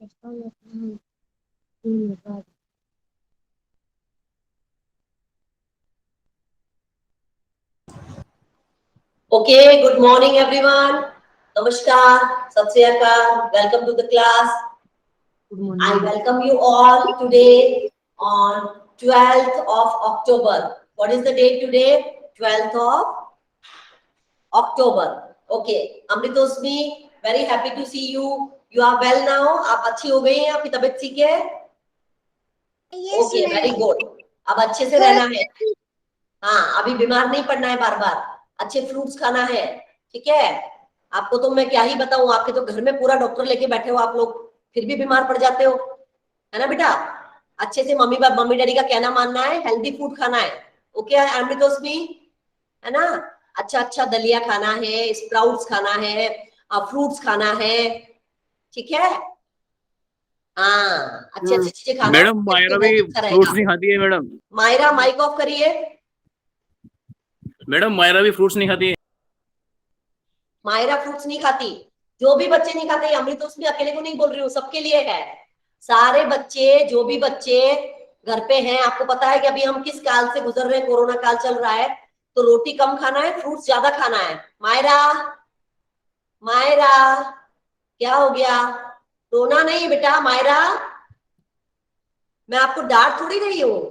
Okay, good morning everyone. Namaskar, Sat Sri Akal. Welcome to the class. I welcome you all today on 12th of October. What is the date today? 12th of October. Okay, Amritosmi, very happy to see you. You are well now. आप अच्छी हो गई हैं? आपकी तबीयत ठीक है? Okay, very good. अब अच्छे से रहना है. हाँ, अभी बीमार नहीं पड़ना है बार बार. अच्छे फ्रूट्स खाना है. ठीक है? आपको तो मैं क्या ही बताऊं, आपके तो घर में पूरा डॉक्टर लेके बैठे हो आप लोग, फिर भी बीमार पड़ जाते हो, है ना बेटा? अच्छे से मम्मी डैडी का कहना मानना है, हेल्दी फूड खाना है. ओके अमृतोस्मी, है ना? अच्छा अच्छा दलिया खाना है, स्प्राउट्स खाना है, फ्रूट्स खाना है. ठीक है? हाँ, अच्छी अच्छी चीजें खाना. मैडम मायरा भी फ्रूट्स नहीं खाती है मैडम. मायरा माइक ऑफ करिए. मैडम मायरा भी फ्रूट्स नहीं खाती है. मायरा फ्रूट्स नहीं खाती. जो भी बच्चे नहीं खाते, अमृत उसमें अकेले को नहीं बोल रही हूँ, सबके लिए है. सारे बच्चे, जो भी बच्चे घर पे हैं, आपको पता है कि अभी हम किस काल से गुजर रहे हैं, कोरोना काल चल रहा है, तो रोटी कम खाना है, फ्रूट्स ज्यादा खाना है. मायरा, मायरा क्या हो गया? रोना नहीं बेटा. मायरा, मैं आपको डांट थोड़ी रही हूँ,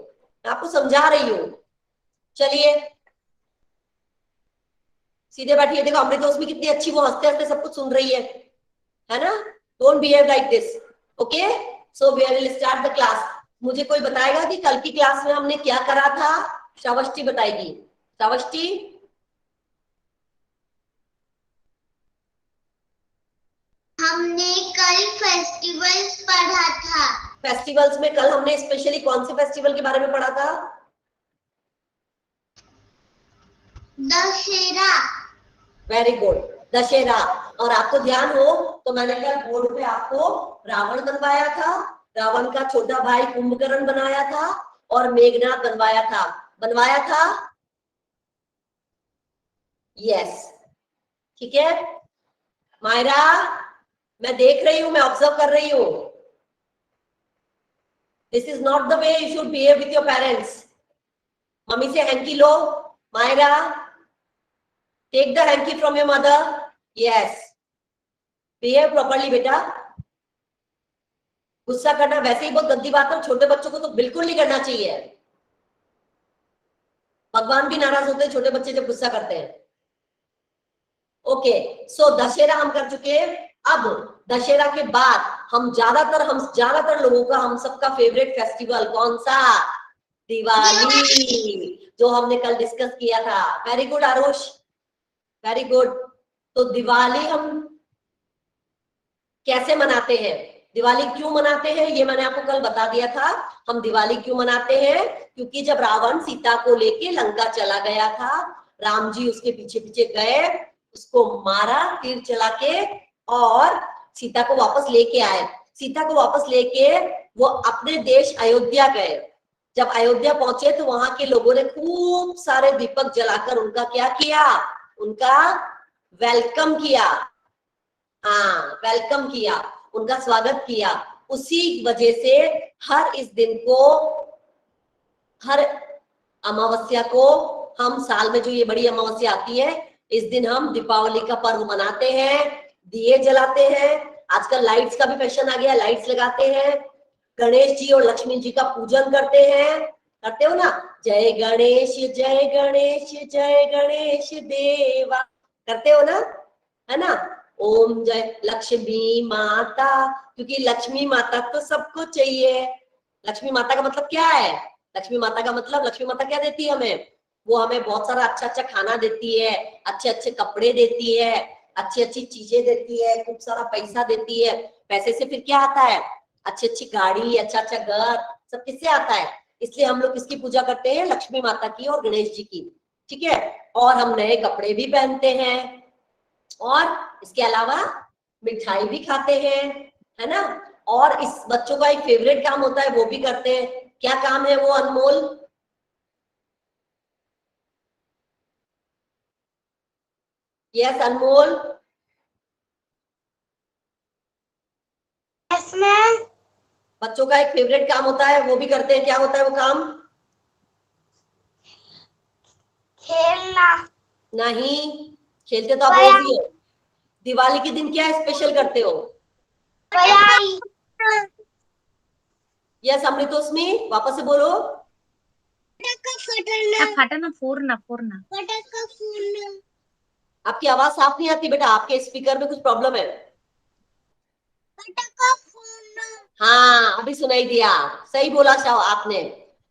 मैं आपको समझा रही हूँ. चलिए सीधे बैठिए. देखो अमृतोष भी कितनी अच्छी, वो हंसते हंसते सब कुछ सुन रही है ना? Don't behave like this. Okay, so we will start the class. मुझे कोई बताएगा कि कल की क्लास में हमने क्या करा था? श्रावष्टि बताएगी. श्रावष्टि, हमने कल फेस्टिवल्स पढ़ा था. फेस्टिवल्स में कल हमने स्पेशली कौन से फेस्टिवल के बारे में पढ़ा था? दशहरा. Very good, Dussehra. और आपको ध्यान हो तो मैंने कल बोर्ड पे आपको रावण बनवाया था, रावण का छोटा भाई कुंभकर्ण बनाया था, और मेघनाथ बनवाया था. यस, ठीक है. मायरा, मैं देख रही हूं, मैं ऑब्जर्व कर रही हूं. This is not the way you should behave with your parents. Mummy से हैंकी लो. Myra, take the hanky from your mother. Yes, behave properly बेटा. गुस्सा करना वैसे ही बहुत गंदी बात है, छोटे बच्चों को तो बिल्कुल नहीं करना चाहिए. भगवान भी नाराज होते हैं छोटे बच्चे जब गुस्सा करते हैं. ओके, सो दशहरा हम कर चुके हैं. अब दशहरा के बाद हम ज्यादातर लोगों का, हम सबका फेवरेट फेस्टिवल कौन सा? दिवाली, जो हमने कल डिस्कस किया था. Very good Aarush, very good. तो दिवाली हम कैसे मनाते हैं, दिवाली क्यों मनाते हैं, ये मैंने आपको कल बता दिया था. हम दिवाली क्यों मनाते हैं? क्योंकि जब रावण सीता को लेके लंका चला गया था, राम जी उसके पीछे पीछे गए, उसको मारा तीर चला के, और सीता को वापस लेके आए. सीता को वापस लेके वो अपने देश अयोध्या गए. जब अयोध्या पहुंचे तो वहां के लोगों ने खूब सारे दीपक जलाकर उनका क्या किया? उनका वेलकम किया. हाँ, वेलकम किया, उनका स्वागत किया. उसी वजह से हर इस दिन को, हर अमावस्या को, हम साल में जो ये बड़ी अमावस्या आती है, इस दिन हम दीपावली का पर्व मनाते हैं, दिए जलाते हैं. आजकल लाइट्स का भी फैशन आ गया, लाइट्स लगाते हैं. गणेश जी और लक्ष्मी जी का पूजन करते हैं. करते हो ना? जय गणेश जय गणेश जय गणेश देवा, करते हो ना? है ना? ओम जय लक्ष्मी माता, क्योंकि लक्ष्मी माता तो सबको चाहिए. लक्ष्मी माता का मतलब क्या है? लक्ष्मी माता का मतलब, लक्ष्मी माता क्या देती है हमें? वो हमें बहुत सारा अच्छा अच्छा खाना देती है, अच्छे अच्छे कपड़े देती है, अच्छी अच्छी चीजें देती है, खूब सारा पैसा देती है. पैसे से फिर क्या आता है? अच्छी अच्छी गाड़ी, अच्छा अच्छा घर, सब किससे आता है? इसलिए हम लोग किसकी पूजा करते हैं? लक्ष्मी माता की और गणेश जी की. ठीक है? और हम नए कपड़े भी पहनते हैं, और इसके अलावा मिठाई भी खाते हैं, है ना? और इस बच्चों का एक फेवरेट काम होता है, वो भी करते हैं. क्या काम है वो Anmol? Yes Anmol. Yes ma'am. बच्चों का एक फेवरेट काम होता है, वो भी करते हैं, क्या होता है वो काम? खेलना। नहीं, खेलते तो आप रोज ही हो। दिवाली के दिन क्या स्पेशल करते हो? पढ़ाई। यस अमृतोस्मी, वापस से बोलो। पटाखा फटना। फटाना फोड़ना फोड़ना। पटाखा फोड़ना। आपकी आवाज साफ नहीं आती बेटा, आपके स्पीकर में कुछ प्रॉब्लम है। पटाखा फोड़ना। हाँ, अभी सुनाई दिया, सही बोला आपने।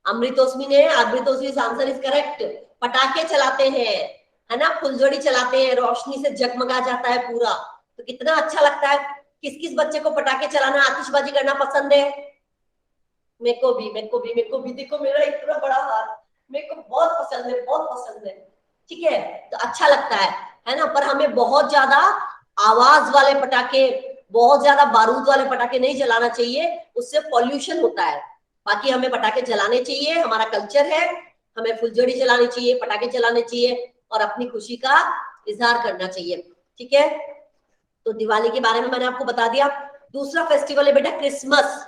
अमृतोस्मी आंसर इज करेक्ट। पटाखे चलाते हैं, है ना, फुलझड़ी चलाते हैं, रोशनी से जगमगा जाता है पूरा, तो कितना अच्छा लगता है। किस किस बच्चे को पटाखे चलाना, आतिशबाजी करना पसंद है? मेरे को भी, मेरे को भी, मेरे को भी। देखो मेरा इतना बड़ा हाथ, मेरे को बहुत पसंद है, बहुत पसंद है। ठीक है, तो अच्छा लगता है ना। पर हमें बहुत ज्यादा आवाज वाले पटाखे, बहुत ज्यादा बारूद वाले पटाखे नहीं जलाना चाहिए, उससे पॉल्यूशन होता है। बाकी हमें पटाखे जलाने चाहिए, हमारा कल्चर है, हमें फुलझड़ी जलानी चाहिए, पटाखे जलाने चाहिए और अपनी खुशी का इजहार करना चाहिए। ठीक है, तो दिवाली के बारे में मैंने आपको बता दिया। दूसरा फेस्टिवल है बेटा क्रिसमस।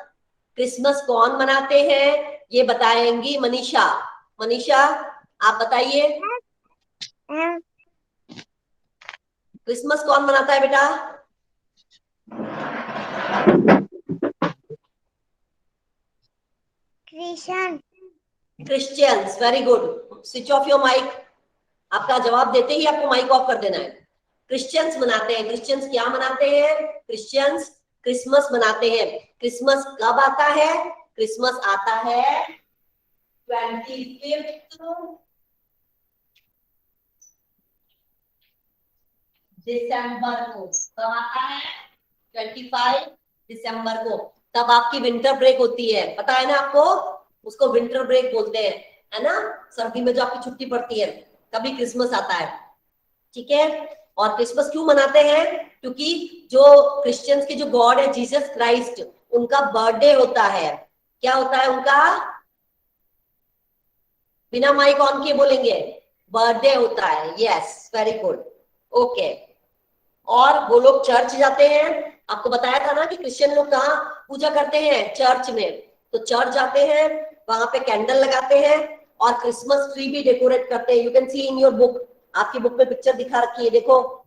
क्रिसमस कौन मनाते हैं ये बताएंगी मनीषा। मनीषा आप बताइए, क्रिसमस कौन मनाता है बेटा? Christians, very good. Switch off your mic. आपका जवाब देते ही आपको माइक ऑफ कर देना है। क्रिश्चियंस मनाते हैं। क्रिश्चियंस क्या मनाते हैं? क्रिश्चियंस क्रिसमस मनाते हैं। क्रिसमस कब आता है? क्रिसमस आता है 25 दिसंबर को। कब आता है? 25 दिसंबर को। तब आपकी विंटर ब्रेक होती है, पता है ना आपको, उसको विंटर ब्रेक बोलते हैं, है ना। सर्दी में जो आपकी छुट्टी पड़ती है तभी क्रिसमस आता है। ठीक है, और क्रिसमस क्यों मनाते हैं? क्योंकि जो क्रिश्चियंस के जो गॉड है जीसस क्राइस्ट, उनका बर्थडे होता है। क्या होता है उनका? बिना माइक ऑन किए बोलेंगे, बर्थडे होता है। Yes, very good, okay. और वो लोग चर्च जाते हैं। आपको बताया था ना कि क्रिश्चियन लोग कहाँ पूजा करते हैं? चर्च में। तो चर्च जाते हैं, वहां पे कैंडल लगाते हैं और क्रिसमस ट्री भी डेकोरेट करते हैं। You can see in your book, आपकी बुक में पिक्चर दिखा रखी है, देखो,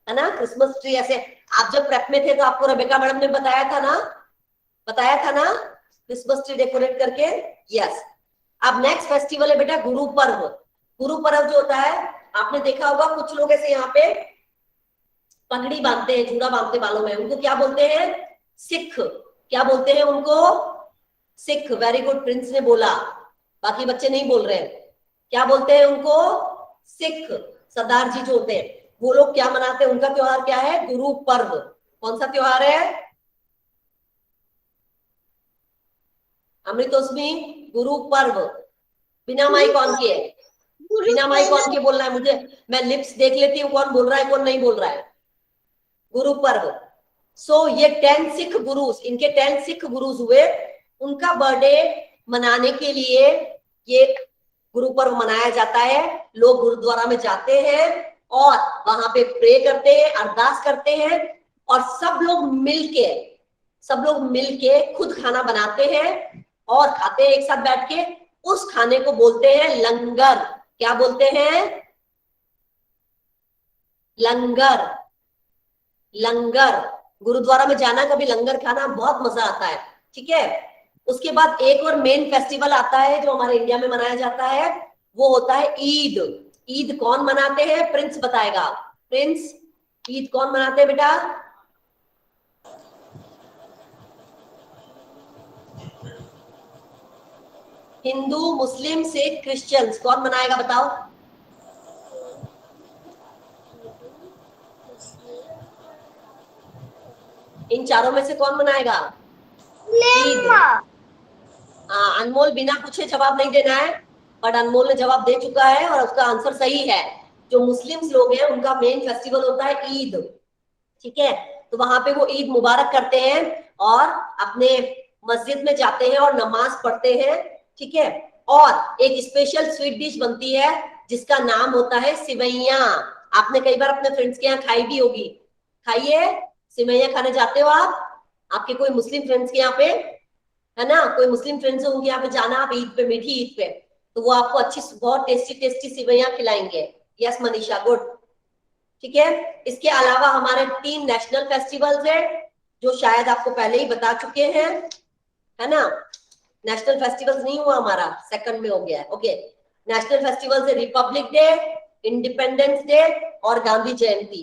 है ना, क्रिसमस ट्री ऐसे। आप जब प्रेप में थे तो आपको रेबेका मैडम ने बताया था ना, क्रिसमस ट्री डेकोरेट करके। यस। अब नेक्स्ट फेस्टिवल है बेटा गुरु पर्व। गुरु पर्व जो होता है, आपने देखा होगा कुछ लोग ऐसे यहाँ पे पगड़ी बांधते हैं, जूड़ा बांधते बालों में, उनको क्या बोलते हैं? सिख। क्या बोलते हैं उनको? सिख। वेरी गुड, प्रिंस ने बोला, बाकी बच्चे नहीं बोल रहे हैं। क्या बोलते हैं उनको? सिख। सरदार जी जो होते हैं वो लोग क्या मनाते हैं? उनका त्योहार क्या है? गुरु पर्व। कौन सा त्योहार है? अमृतोस्मी, गुरु पर्व। बिना माइक ऑन किए, बिना माइक ऑन किए बोलना है मुझे। मैं लिप्स देख लेती हूँ कौन बोल रहा है कौन नहीं बोल रहा है। गुरु पर्व। सो ये 10 सिख गुरुज, इनके 10 सिख गुरुज हुए, उनका बर्थडे मनाने के लिए ये गुरु पर्व मनाया जाता है। लोग गुरुद्वारा में जाते हैं और वहां पे प्रे करते हैं, अरदास करते हैं और सब लोग मिलके खुद खाना बनाते हैं और खाते हैं एक साथ बैठ के। उस खाने को बोलते हैं लंगर। क्या बोलते हैं? लंगर। लंगर। गुरुद्वारा में जाना, कभी लंगर खाना, बहुत मजा आता है। ठीक है, उसके बाद एक और मेन फेस्टिवल आता है जो हमारे इंडिया में मनाया जाता है, वो होता है ईद। ईद कौन मनाते हैं? प्रिंस बताएगा। प्रिंस, ईद कौन मनाते हैं बेटा? हिंदू, मुस्लिम, सिख, क्रिश्चियंस, कौन मनाएगा बताओ? इन चारों में से कौन मनाएगा ईद? अनमोल, बिना पूछे जवाब नहीं देना है, बट अनमोल ने जवाब दे चुका है और उसका आंसर सही है। जो मुस्लिम्स लोग हैं उनका मेन फेस्टिवल होता है ईद। ठीक है, तो वहां पे वो ईद मुबारक करते हैं और अपने मस्जिद में जाते हैं और नमाज पढ़ते हैं। ठीक है, और एक स्पेशल स्वीट डिश बनती है जिसका नाम होता है सिवैया। आपने कई बार अपने फ्रेंड्स के यहाँ खाई भी होगी। खाइए, सिवैया खाने जाते हो आप? आपके कोई मुस्लिम फ्रेंड्स के यहाँ पे है ना, कोई मुस्लिम फ्रेंड्स हो उनके यहाँ पे जाना आप ईद पे, मीठी ईद पे, तो वो आपको अच्छी बहुत टेस्टी टेस्टी सेवइयां खिलाएंगे। Yes Manisha, good. ठीक है, इसके अलावा हमारे 3 नेशनल फेस्टिवल्स है जो शायद आपको पहले ही बता चुके हैं, है ना। नेशनल फेस्टिवल्स नहीं हुआ हमारा, सेकंड में हो गया है। ओके, नेशनल फेस्टिवल्स है रिपब्लिक डे, इंडिपेंडेंस डे और गांधी जयंती।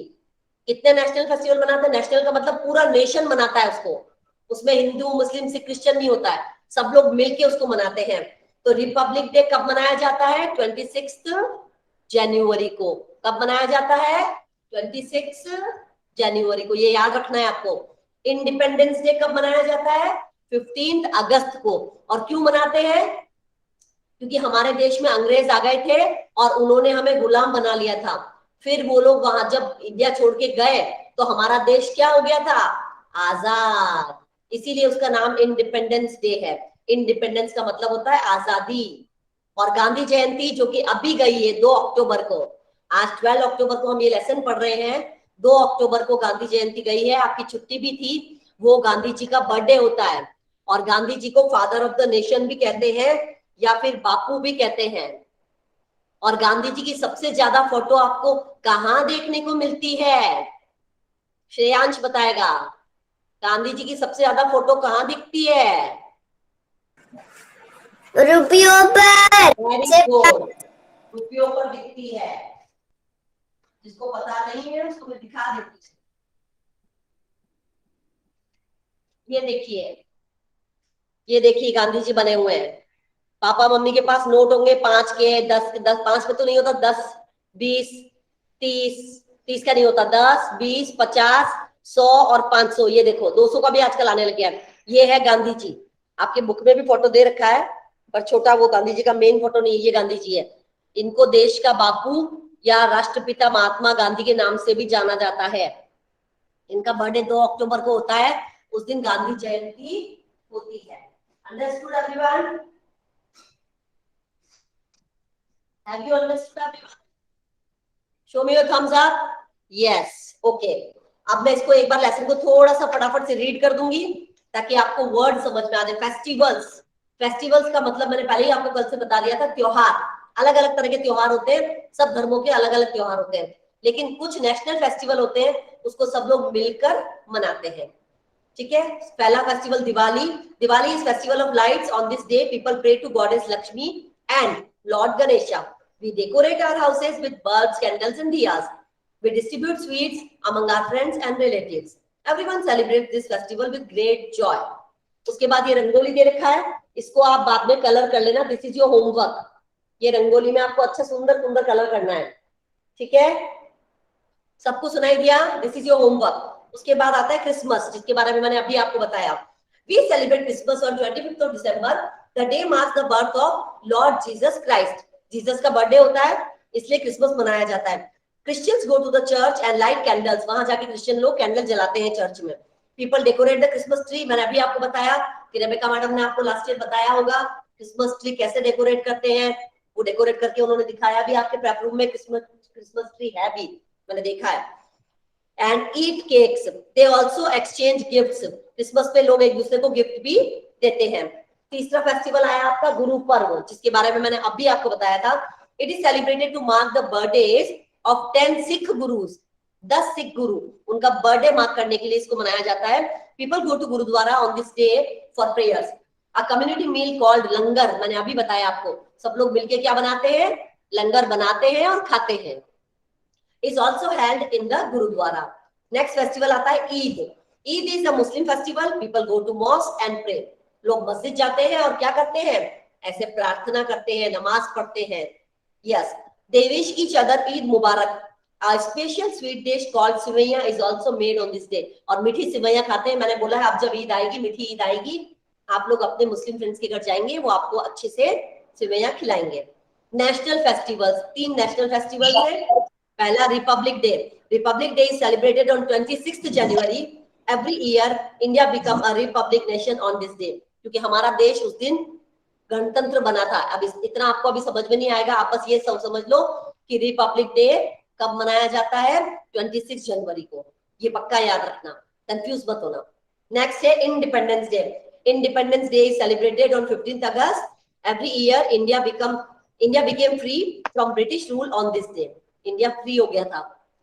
कितने नेशनल फेस्टिवल मनाते हैं? नेशनल का मतलब पूरा नेशन मनाता है उसको, उसमें हिंदू मुस्लिम सिख क्रिश्चियन नहीं होता है, सब लोग मिलके उसको मनाते हैं। तो रिपब्लिक डे कब मनाया जाता है? 26 जनवरी को। कब मनाया जाता है? 26 जनवरी को, ये याद रखना है आपको। इंडिपेंडेंस डे कब मनाया जाता है? 15 अगस्त को। और क्यों मनाते हैं? क्योंकि हमारे देश में अंग्रेज आ गए थे और उन्होंने हमें गुलाम बना लिया था। फिर वो लोग वहां जब इंडिया छोड़ के गए तो हमारा देश क्या हो गया था? आजाद। इसीलिए उसका नाम इंडिपेंडेंस डे है। इंडिपेंडेंस का मतलब होता है आजादी। और गांधी जयंती जो कि अभी गई है 2 अक्टूबर को, आज 12 अक्टूबर को हम ये लेसन पढ़ रहे हैं, 2 अक्टूबर को गांधी जयंती गई है, आपकी छुट्टी भी थी। वो गांधी जी का बर्थडे होता है और गांधी जी को फादर ऑफ द नेशन भी कहते हैं या फिर बापू भी कहते हैं। और गांधी जी की सबसे ज्यादा फोटो आपको कहां देखने को मिलती है? श्रेयांश बताएगा, गांधी जी की सबसे ज्यादा फोटो कहां दिखती है? रुपयों पर। वेरी गुड, रुपयों पर दिखती है। जिसको पता नहीं है उसको मैं दिखा देती हूँ। ये देखिए गांधी जी बने हुए हैं। पापा मम्मी के पास नोट होंगे 5 के, 10 के, 10 5 पे तो नहीं होता, 10 20 30 का नहीं होता, 10 20 50 100 और 500। ये देखो 200 का भी आजकल आने लग गया है। ये है गांधी जी, आपके बुक में भी फोटो दे रखा है पर छोटा, वो गांधी जी का मेन फोटो नहीं है, ये गांधी जी है। इनको देश का बापू या राष्ट्रपिता महात्मा गांधी के नाम से भी जाना जाता है। इनका बर्थडे 2 अक्टूबर को होता है, उस दिन गांधी जयंती होती है। Understood everyone? Have you understood everyone? Show me your thumbs up. Yes. Okay. अब मैं इसको एक बार लेसन को थोड़ा सा फटाफट से रीड कर दूंगी ताकि आपको वर्ड समझ में आ जाए। फेस्टिवल्स, फेस्टिवल्स का मतलब मैंने पहले ही आपको कल से बता दिया था, त्योहार। अलग अलग तरह के त्योहार होते हैं, सब धर्मों के अलग अलग त्योहार होते हैं, लेकिन कुछ नेशनल फेस्टिवल होते हैं उसको सब लोग मिलकर मनाते हैं। ठीक है, पहला festival Diwali. Diwali is festival of lights. On this day people pray to goddess Lakshmi and lord Ganesha. We decorate our houses with bulbs, candles and diyas. We distribute sweets among our friends and relatives. Everyone celebrates this festival with great joy. उसके बाद ये रंगोली दे रखा है, इसको आप बाद में colour कर लेना, दिस इज योर होमवर्क। ये रंगोली में आपको अच्छा सुंदर सुंदर कलर करना है। ठीक है, सबको सुनाई दिया? This is your homework. उसके बाद आता है क्रिसमस, जिसके बारे में मैंने अभी आपको बताया। We celebrate Christmas on 25th of December. The day marks the birth of Lord Jesus Christ. Jesus का बर्थडे होता है इसलिए क्रिसमस मनाया जाता है। Christians go to the church and light candles. वहां जाके क्रिश्चियन लोग कैंडल जलाते हैं चर्च में। People decorate the Christmas tree. मैंने अभी आपको बताया कि रेबेका मैडम ने आपको लास्ट ईयर बताया होगा क्रिसमस ट्री कैसे डेकोरेट करते हैं। वो डेकोरेट करके उन्होंने दिखाया भी आपके प्रेप रूम में, क्रिसमस ट्री है भी, मैंने देखा है। And eat cakes. They also exchange gifts. Christmas पे लोग एक दूसरे को गिफ्ट भी देते हैं। तीसरा फेस्टिवल आया आपका गुरु पर्व, जिसके बारे में मैंने अभी आपको बताया था। It is celebrated to mark the birthdays of 10 Sikh gurus. 10 Sikh guru, उनका बर्थडे मार्क करने के लिए इसको मनाया जाता है। People go to gurudwara on this day for prayers. A community meal called langar, मैंने अभी बताया आपको, सब लोग मिलके क्या बनाते हैं? लंगर बनाते हैं और खाते हैं। Is also held in the gurudwara. Next festival आता है Eid. Eid is a Muslim festival. People go to mosque and pray. लोग मस्जिद जाते हैं और क्या करते हैं? ऐसे प्रार्थना करते हैं, नमाज पढ़ते हैं। Yes, they wish each other Eid Mubarak. A special sweet dish called sevaiyan is also made on this day. और मीठी सिवैया खाते हैं। मैंने बोला है अब जब ईद आएगी, मीठी ईद आएगी, आप लोग अपने मुस्लिम फ्रेंड्स के घर जाएंगे, वो आपको अच्छे से सिवैया खिलाएंगे। नेशनल फेस्टिवल्स, 3 नेशनल फेस्टिवल्स हैं। पहला Republic day. Republic day is celebrated on 26th January. Every year India become a republic nation on this day. क्योंकि हमारा देश उस दिन गणतंत्र बना था। अब इतना आपको अभी समझ में नहीं आएगा, आप बस ये सब समझ लो कि रिपब्लिक डे कब मनाया जाता है? 26 जनवरी को। ये पक्का याद रखना, कंफ्यूज मत होना। नेक्स्ट है independence day. Independence day is celebrated on 15th August. Every year India became free from British rule on this day. India free हो गया था,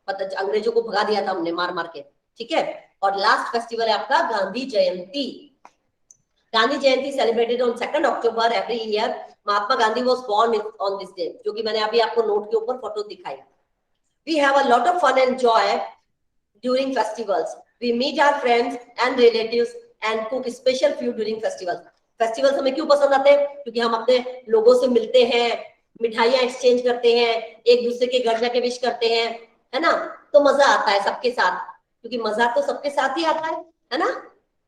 पता अंग्रेजों को भगा दिया था हमने मार मार के. ठीक है. और लास्ट फेस्टिवल है आपका Gandhi Jayanti. Gandhi Jayanti celebrated on 2nd October every year. Mahatma Gandhi was born on this day, जो कि मैंने अभी आपको नोट के ऊपर फोटो दिखाई. We have a lot of fun and joy during festivals. We meet our friends and relatives and cook special food during festivals. Festivals हमें क्यों पसंद आते हैं? क्योंकि हम अपने लोगों से मिलते हैं, मिठाइयां एक्सचेंज करते हैं, एक दूसरे के घर जाके विश करते हैं, है ना. तो मजा आता है सबके साथ, क्योंकि मजा तो सबके साथ ही आता है ना.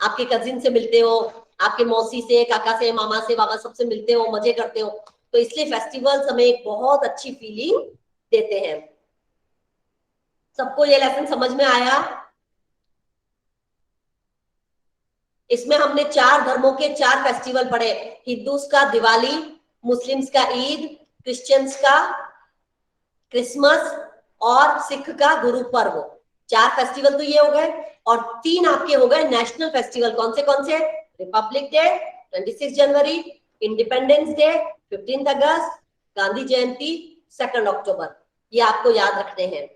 आपके कजिन से मिलते हो, आपके मौसी से, काका से, मामा से, बाबा, सबसे मिलते हो, मजे करते हो. तो इसलिए फेस्टिवल्स हमें एक बहुत अच्छी फीलिंग देते हैं. सबको ये लेसन समझ में आया? इसमें हमने 4 धर्मों के 4 फेस्टिवल पढ़े. हिंदूज का दिवाली, मुस्लिम्स का ईद, क्रिश्चियंस का क्रिसमस और सिख का गुरु पर्व. 4 फेस्टिवल तो ये हो गए. और 3 आपके हो गए नेशनल फेस्टिवल. कौन से? रिपब्लिक डे 26 जनवरी, इंडिपेंडेंस डे 15th अगस्त, गांधी जयंती 2nd अक्टूबर. ये आपको याद रखने हैं.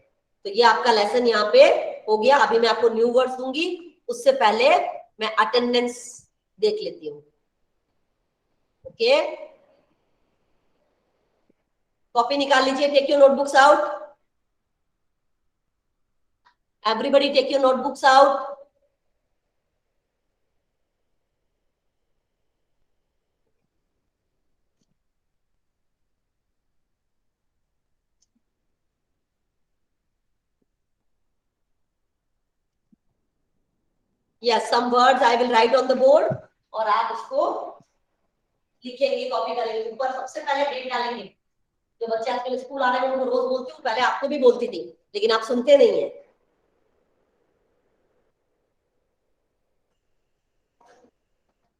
तो ये आपका लेसन यहाँ पे हो गया. अभी मैं आपको न्यू वर्ड्स दूंगी, उससे पहले मैं अटेंडेंस देख लेती हूँ. ओके, कॉपी निकाल लीजिए. Take your notebooks out. Everybody take your notebooks out. Yes, some words I will write on the board और आप उसको लिखेंगे, कॉपी करेंगे. ऊपर सबसे पहले डेट डालेंगे. जो बच्चे आजकल स्कूल आ रहे हैं उनको रोज बोलती हूँ, पहले आपको भी बोलती थी, लेकिन आप सुनते नहीं है.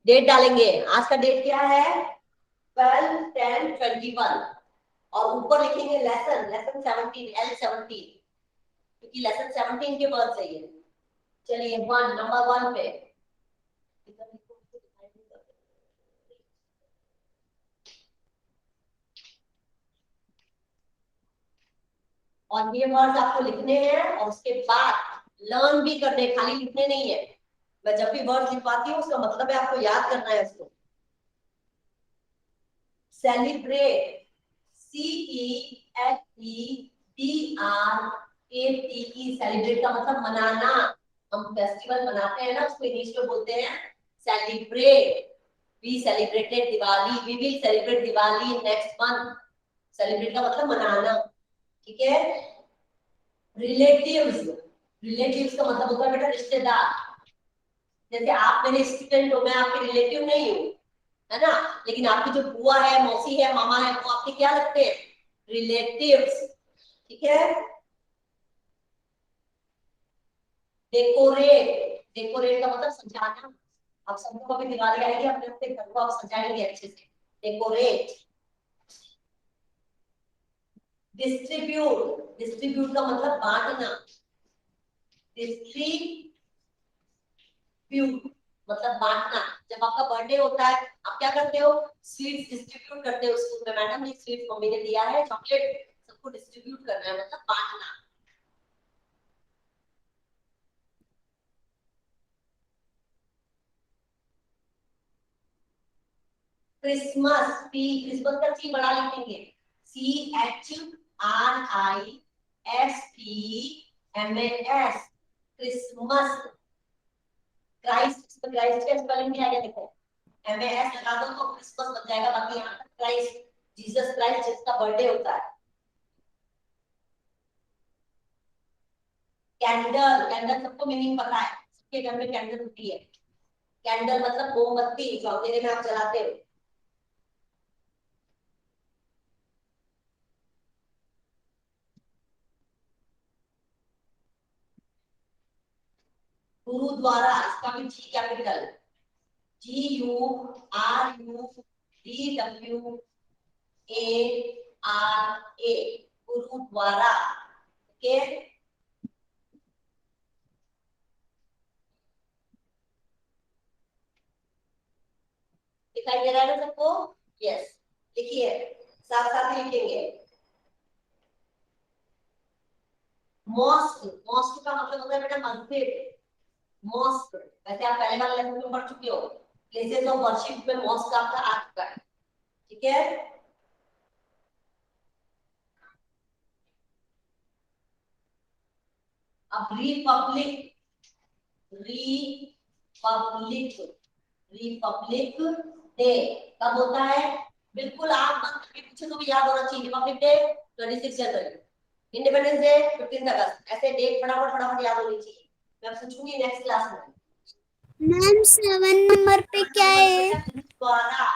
डेट डालेंगे. आज का डेट क्या है? 12/10/21. और ऊपर लिखेंगे लेसन 17 L17, क्योंकि लेसन 17 के वर्ड चाहिए. चलिए नंबर 1 पे और ये वर्ड्स आपको लिखने हैं और उसके बाद लर्न भी करने, खाली लिखने नहीं है. मैं जब भी वर्ड लिखवाती हूँ उसका मतलब है आपको याद करना है उसको. Celebrate, CELEBRATE. सेलिब्रेट का मतलब मनाना. हम फेस्टिवल मनाते हैं ना, उसको इंग्लिश में बोलते हैं celebrate. We celebrated Diwali, we will celebrate Diwali next month. Celebrate का मतलब मनाना. ठीक है. रिलेटिव्स, रिलेटिव्स का मतलब होता है बेटा रिश्तेदार. जैसे आप मेरे स्टूडेंट हो, मैं आपके रिलेटिव नहीं हूँ, है ना, लेकिन आपकी जो बुआ है, मौसी है, मामा है, वो आपके क्या लगते हैं? रिलेटिव्स. ठीक है. डेकोरेट, डेकोरेट का मतलब सजाना. आप सबको अभी दिवाली आएगी, अपने अपने घर को आप सजाएंगे अच्छे से. डेकोरेट. डिस्ट्रीब्यूट, डिस्ट्रीब्यूट का मतलब बांटना. डिस्ट्रीब्यूट मतलब बांटना. जब आपका बर्थडे होता है आप क्या करते हो? स्वीट्स डिस्ट्रीब्यूट करते हो स्कूल में. मैडम ये स्वीट मम्मी ने दिया है, चॉकलेट, सबको डिस्ट्रीब्यूट करना है, मतलब बांटना. क्रिसमस, पी, क्रिसमस का सी बड़ा लिखेंगे. CHRISTMAS, Christmas. क्राइस्ट, क्राइस्ट का स्पेलिंग क्या है देखो. MAS लगा दो तो क्रिसमस बन जाएगा. बाकी यहाँ तक क्राइस्ट, जीसस क्राइस्ट जिसका बर्थडे होता है. कैंडल, कैंडल सबको मीनिंग पता है, सबके घर में कैंडल होती है. कैंडल मतलब मोमबत्ती, जो अंधेरे में आप जलाते हो. गुरुद्वारा, इसका भी G capital, GURUDWARA, gurdwara. Okay. दिखाई दे रहा है ना सबको? यस, लिखिए, साथ साथ ही लिखेंगे। मॉस्क, मॉस्क का मतलब होता है बेटा मस्जिद। मॉस्क वैसे आप पहले वाले लेसन में पढ़ चुके हो, प्लेसेस ऑफ वर्शिप में मॉस्क आपका आ चुका है, ठीक है। अब रिपब्लिक, रिपब्लिक, रिपब्लिक डे कब होता है? बिल्कुल आप मत कभी पूछे तो भी याद होना चाहिए। रिपब्लिक डे 26 जनवरी, इंडिपेंडेंस डे 15 अगस्त, ऐसे डेट फटाफट फटाफट याद होनी चाहिए। मैं आपसे पूछूंगी नेक्स्ट क्लास में। मैम 7 नंबर पे क्या है? गुरुद्वारा,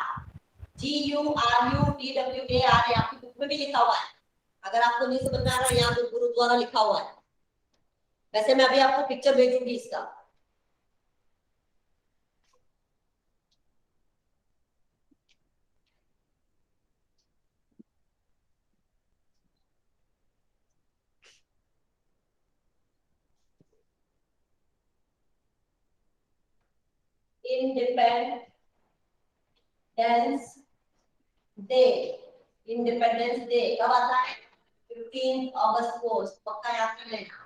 GURUDWARA आपकी बुक में भी लिखा हुआ है। अगर आपको नहीं समझ में आ रहा है, यहाँ पे गुरुद्वारा लिखा हुआ है। वैसे मैं अभी आपको पिक्चर भेजूंगी इसका। इंडिपेंडेंस डे, इंडिपेंडेंस डे कब आता है? 15 अगस्त को, पक्का याद कर लेना।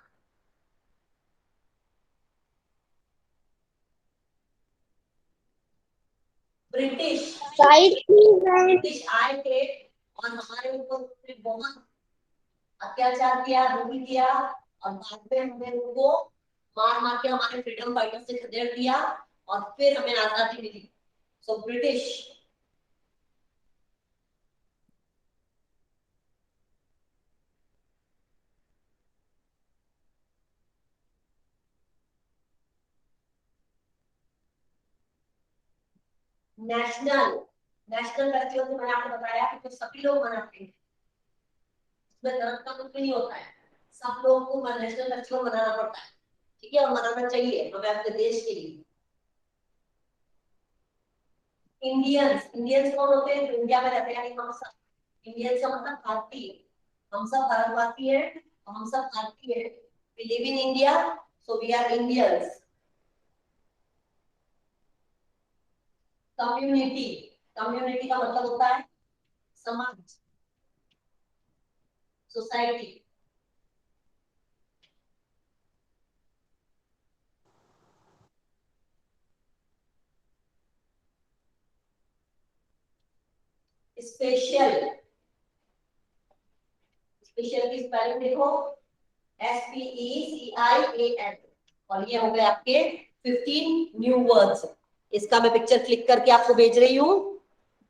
ब्रिटिश, ब्रिटिश आए थे और हमारे ऊपर बहुत अत्याचार किया, दुखी किया, और बाद में हमने उनको मार मार के हमारे फ्रीडम फाइटर से खदेड़ दिया और फिर हमें आजादी मिली। So British. National, national festival मैंने आपको बताया कि तो सभी लोग मनाते हैं, इसमें धर्म का कुछ नहीं होता है, सब लोगों को नेशनल फेस्टिवल मनाना पड़ता है, ठीक है, और मनाना चाहिए हमें अपने देश के लिए। इंडियंस, इंडियंस कौन होते हैं? जो इंडिया में रहते हैं, यानी हम सब। इंडियंस का मतलब भारतीय, हम सब भारतवासी हैं और हम सब भारतीय हैं। We live in India, so we are Indians. Community, community का मतलब होता है समाज, सोसाइटी। स्पेशल, स्पेशल की स्पेलिंग देखो, SPECIAL, और ये हो गए आपके 15 न्यू वर्ड्स। इसका मैं पिक्चर क्लिक करके आपको भेज रही हूँ।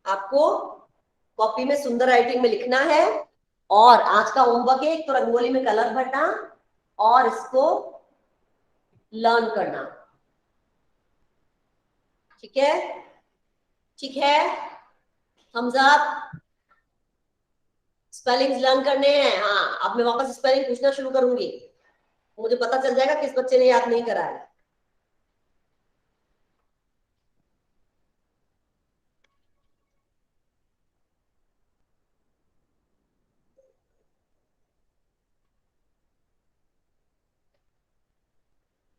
आपको कॉपी में सुंदर राइटिंग में लिखना है, और आज का होमवर्क है एक तो रंगोली में कलर भरना और इसको लर्न करना, ठीक है? ठीक है, thumbs up। स्पेलिंग्स लर्न करने हैं। हाँ, अब मैं वापस स्पेलिंग पूछना शुरू करूंगी, मुझे पता चल जाएगा किस बच्चे ने याद नहीं करा है।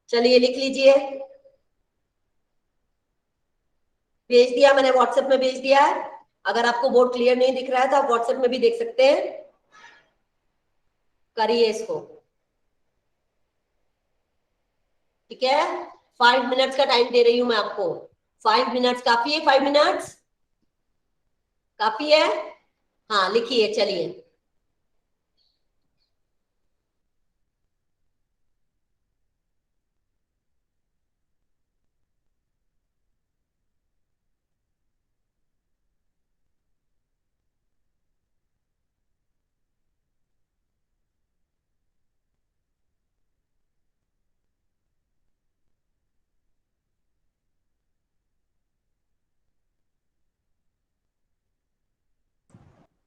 चलिए लिख लीजिए, भेज दिया मैंने, व्हाट्सएप में भेज दिया है। अगर आपको बोर्ड क्लियर नहीं दिख रहा है तो आप व्हाट्सएप में भी देख सकते हैं। करिए इसको, ठीक है? 5 मिनट्स का टाइम दे रही हूं मैं आपको। 5 मिनट्स काफी है? 5 मिनट्स काफी है? हाँ लिखिए, चलिए।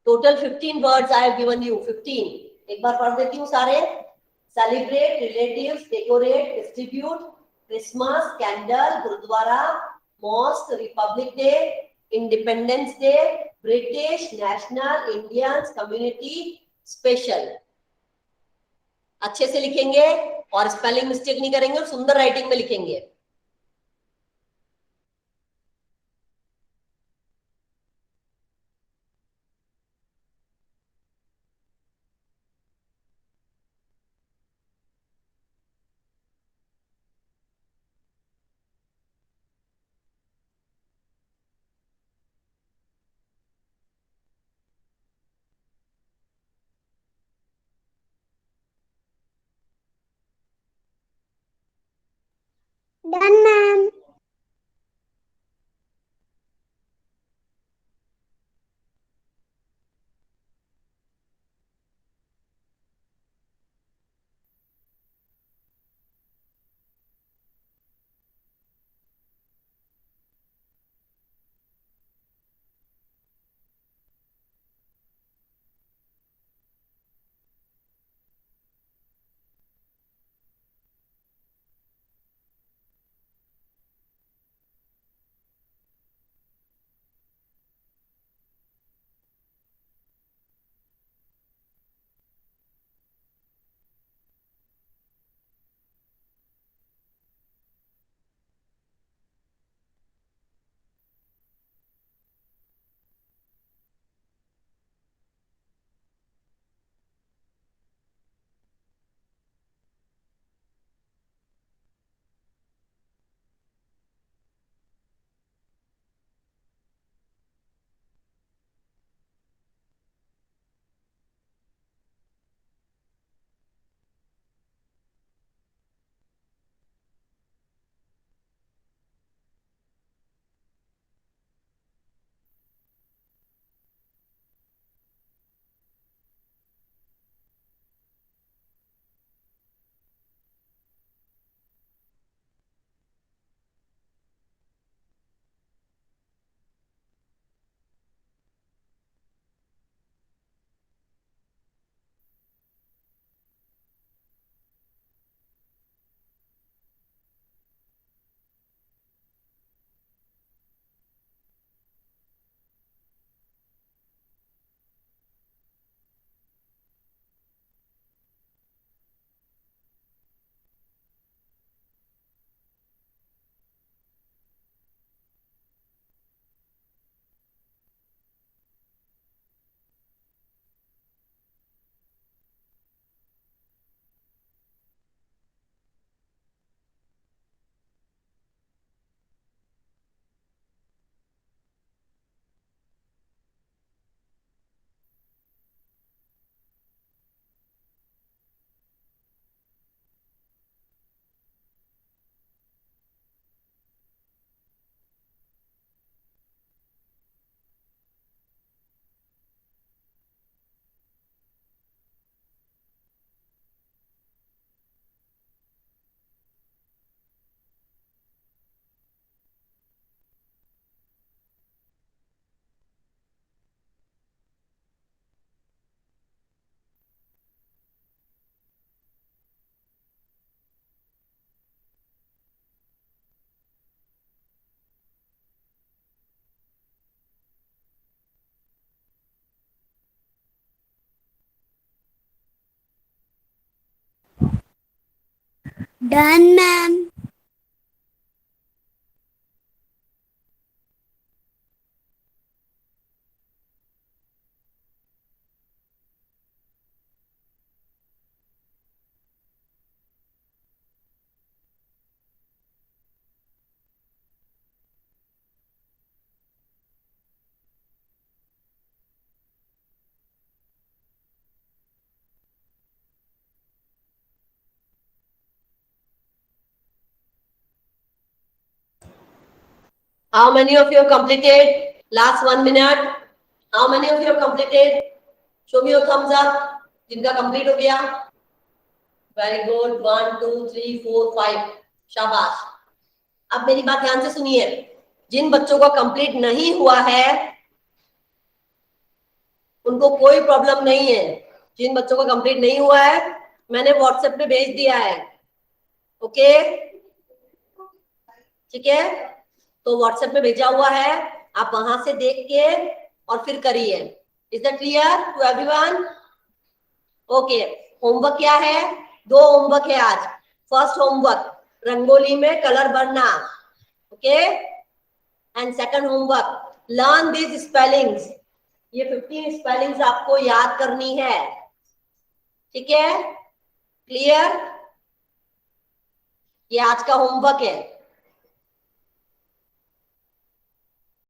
Total 15 words I have given you, 15। एक बार पढ़ देती हूँ सारे। Celebrate, relatives, decorate, distribute, Christmas, candle, gurudwara, mosque, republic day, independence day, British, national, Indians, community, special. अच्छे से लिखेंगे और स्पेलिंग मिस्टेक नहीं करेंगे और सुंदर राइटिंग में लिखेंगे। Done, ma'am. Done, ma'am. How many of you have completed? Last 1 minute. How many of you have completed? Show me your thumbs up. जिनका complete हो गया? Very good. 1, 2, 3, 4, 5. शाबाश. अब मेरी बात ध्यान से सुनिए. जिन बच्चों का कंप्लीट नहीं हुआ है उनको कोई प्रॉब्लम नहीं है. जिन बच्चों का कंप्लीट नहीं हुआ है मैंने व्हाट्सएप पे भेज दिया है. ओके, ठीक है, तो व्हाट्सएप पे भेजा हुआ है, आप वहां से देख के और फिर करिए. Is that clear to everyone? Okay, homework क्या है? 2 होमवर्क है आज. फर्स्ट होमवर्क रंगोली में कलर भरना. Okay, and second homework learn this spellings. ये 15 स्पेलिंग्स आपको याद करनी है. ठीक है, क्लियर? ये आज का होमवर्क है.